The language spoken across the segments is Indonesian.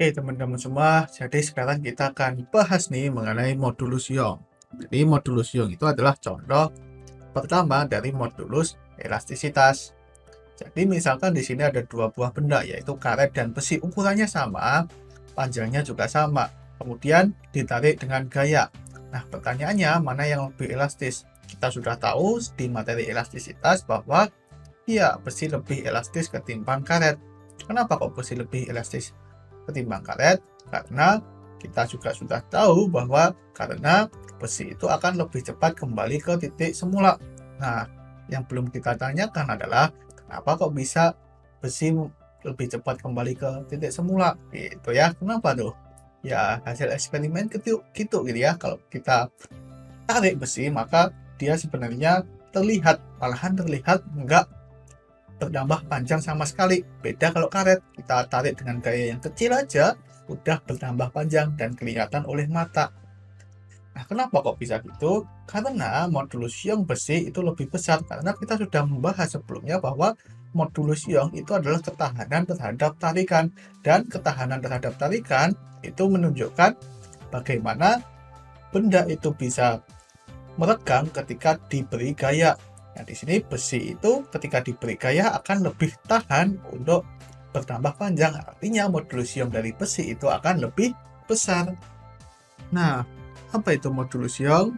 Oke, teman-teman semua, jadi sekarang kita akan bahas nih mengenai modulus Young. Jadi modulus Young itu adalah contoh pertama dari modulus elastisitas. Jadi misalkan di sini ada dua buah benda yaitu karet dan besi, ukurannya sama, panjangnya juga sama. Kemudian ditarik dengan gaya. Nah, pertanyaannya mana yang lebih elastis? Kita sudah tahu di materi elastisitas bahwa ya besi lebih elastis ketimbang karet. Kenapa kok besi lebih elastis ketimbang karet? Karena kita juga sudah tahu bahwa karena besi itu akan lebih cepat kembali ke titik semula. Nah, yang belum kita tanyakan adalah kenapa kok bisa besi lebih cepat kembali ke titik semula? Gitu ya. Kenapa tuh? Ya, hasil eksperimen gitu ya. Kalau kita tarik besi, maka dia sebenarnya malahan terlihat enggak bertambah panjang sama sekali. Beda kalau karet, kita tarik dengan gaya yang kecil aja, udah bertambah panjang dan kelihatan oleh mata. Nah, kenapa kok bisa gitu? Karena modulus Young besi itu lebih besar. Karena kita sudah membahas sebelumnya bahwa modulus Young itu adalah ketahanan terhadap tarikan. Dan ketahanan terhadap tarikan itu menunjukkan bagaimana benda itu bisa meregang ketika diberi gaya. Nah, di sini besi itu ketika diberi gaya akan lebih tahan untuk bertambah panjang. Artinya modulus Young dari besi itu akan lebih besar. Nah, apa itu modulus Young?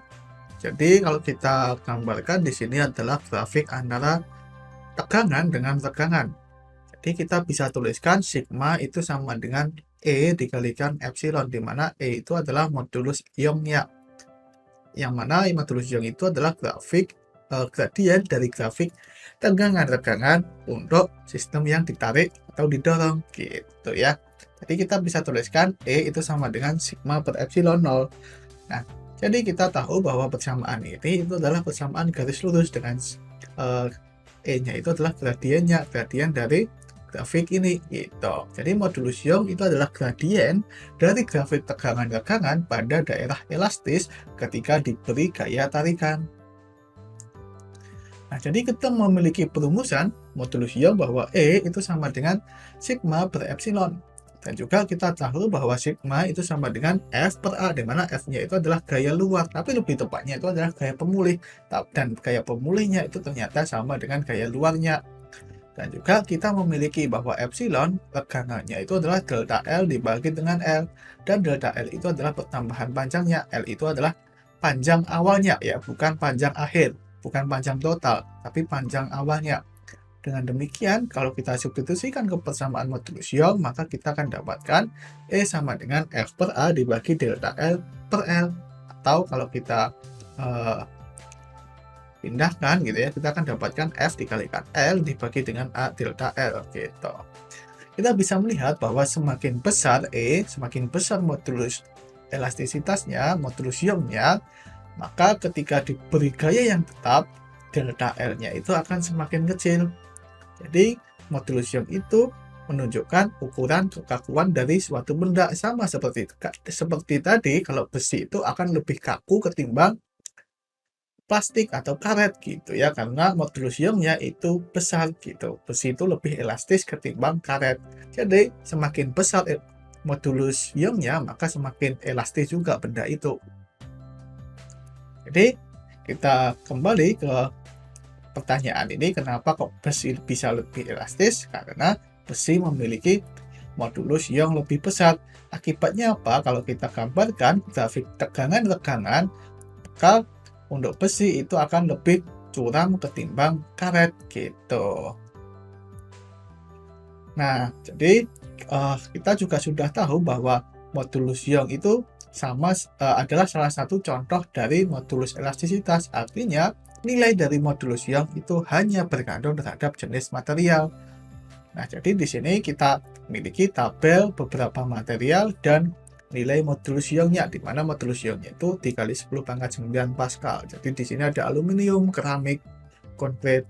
Jadi kalau kita gambarkan di sini adalah grafik antara tegangan dengan tegangan. Jadi kita bisa tuliskan sigma itu sama dengan E dikalikan epsilon, di mana E itu adalah modulus Young-nya. Yang mana modulus Young itu adalah gradien dari grafik tegangan-tegangan untuk sistem yang ditarik atau didorong gitu ya. Jadi kita bisa tuliskan E itu sama dengan sigma per epsilon 0. Nah, jadi kita tahu bahwa persamaan ini itu adalah persamaan garis lurus dengan E-nya itu adalah gradien dari grafik ini gitu. Jadi modulus Young itu adalah gradien dari grafik tegangan-tegangan pada daerah elastis ketika diberi gaya tarikan. Nah, jadi kita memiliki perumusan modulus Young bahwa E itu sama dengan sigma per epsilon. Dan juga kita tahu bahwa sigma itu sama dengan F per A, di mana F-nya itu adalah gaya luar, tapi lebih tepatnya itu adalah gaya pemulih. Dan gaya pemulihnya itu ternyata sama dengan gaya luarnya. Dan juga kita memiliki bahwa epsilon tegangannya itu adalah delta L dibagi dengan L. Dan delta L itu adalah pertambahan panjangnya. L itu adalah panjang awalnya ya, bukan panjang akhir. Bukan panjang total, tapi panjang awalnya. Dengan demikian, kalau kita substitusikan ke persamaan modulus Young, maka kita akan dapatkan E sama dengan F per A dibagi delta L per L. Atau kalau kita pindahkan gitu ya, kita akan dapatkan F dikalikan L dibagi dengan A delta L gitu. Kita bisa melihat bahwa semakin besar E, semakin besar modulus elastisitasnya, modulus Young-nya, maka ketika diberi gaya yang tetap, delta L-nya itu akan semakin kecil. Jadi, modulus Young itu menunjukkan ukuran kekakuan dari suatu benda, sama seperti tadi. Kalau besi itu akan lebih kaku ketimbang plastik atau karet gitu ya, karena modulus Young-nya itu besar gitu. Besi itu lebih elastis ketimbang karet. Jadi semakin besar modulus Young-nya, maka semakin elastis juga benda itu. Jadi kita kembali ke pertanyaan ini, kenapa kok besi bisa lebih elastis? Karena besi memiliki modulus Young lebih besar. Akibatnya apa? Kalau kita gambarkan grafik tegangan-tegangan, maka untuk besi itu akan lebih curam ketimbang karet gitu. Nah, jadi kita juga sudah tahu bahwa modulus Young itu adalah salah satu contoh dari modulus elastisitas. Artinya, nilai dari modulus Young itu hanya bergantung terhadap jenis material. Nah, jadi di sini kita memiliki tabel beberapa material dan nilai modulus Young-nya, di mana modulus Young-nya itu dikali 10 pangkat 9 Pascal. Jadi di sini ada aluminium, keramik, konkrit,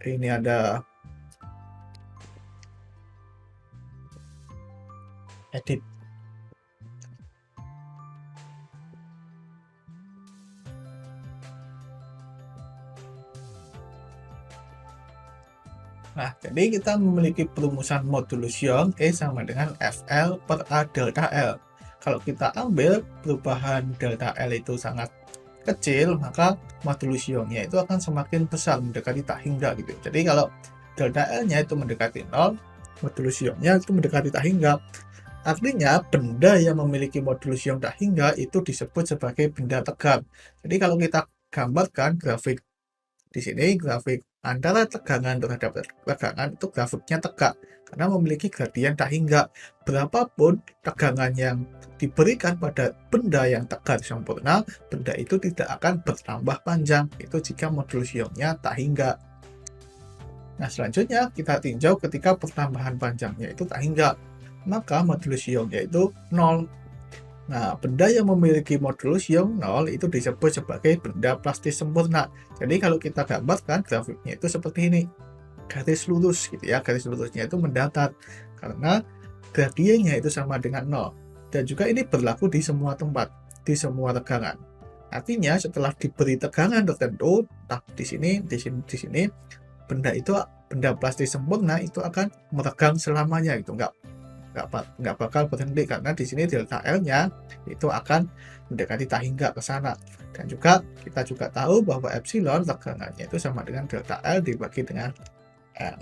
ini ada edit. Nah, jadi kita memiliki perumusan modulus Young E sama dengan FL per A delta L. Kalau kita ambil perubahan delta L itu sangat kecil, maka modulus Young-nya itu akan semakin besar, mendekati tak hingga gitu. Jadi kalau delta L-nya itu mendekati 0, modulus Young-nya itu mendekati tak hingga. Artinya, benda yang memiliki modulus Young tak hingga itu disebut sebagai benda tegak. Jadi kalau kita gambarkan grafik di sini, grafik antara tegangan terhadap tegangan itu grafiknya tegak karena memiliki gradien tak hingga. Berapapun tegangan yang diberikan pada benda yang tegak sempurna, benda itu tidak akan bertambah panjang. Itu jika modulus Young-nya tak hingga. Nah, selanjutnya kita tinjau ketika pertambahan panjangnya itu tak hingga, maka modulus Young-nya itu 0. Nah, benda yang memiliki modulus Young 0 itu disebut sebagai benda plastis sempurna. Jadi kalau kita gambarkan grafiknya itu seperti ini. Garis lurus gitu ya, garis lurusnya itu mendatar karena gradiennya itu sama dengan 0. Dan juga ini berlaku di semua tempat, di semua tegangan. Artinya setelah diberi tegangan tertentu, di sini, di sini, benda plastis sempurna itu akan meregang selamanya gitu, nggak bakal berhenti karena di sini delta L-nya itu akan mendekati tak hingga ke sana. Dan juga kita juga tahu bahwa epsilon tegangannya itu sama dengan delta L dibagi dengan L.